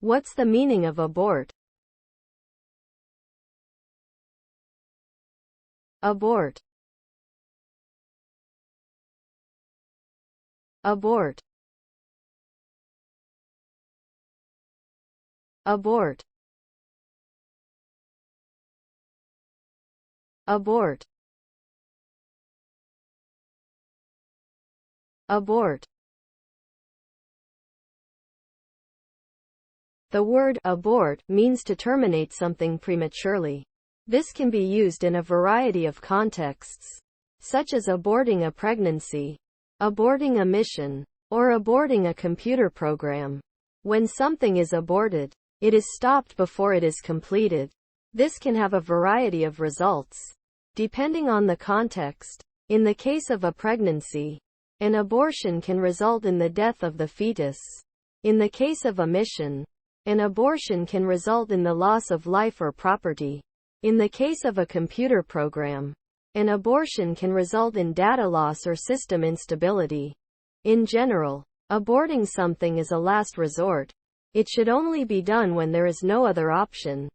What's the meaning of abort? Abort. Abort. Abort. Abort. Abort. The word abort means to terminate something prematurely. This can be used in a variety of contexts, such as aborting a pregnancy, aborting a mission, or aborting a computer program. When something is aborted, it is stopped before it is completed. This can have a variety of results, depending on the context. In the case of a pregnancy, an abortion can result in the death of the fetus. In the case of a mission, an abortion can result in the loss of life or property. In the case of a computer program, an abortion can result in data loss or system instability. In general, aborting something is a last resort. It should only be done when there is no other option.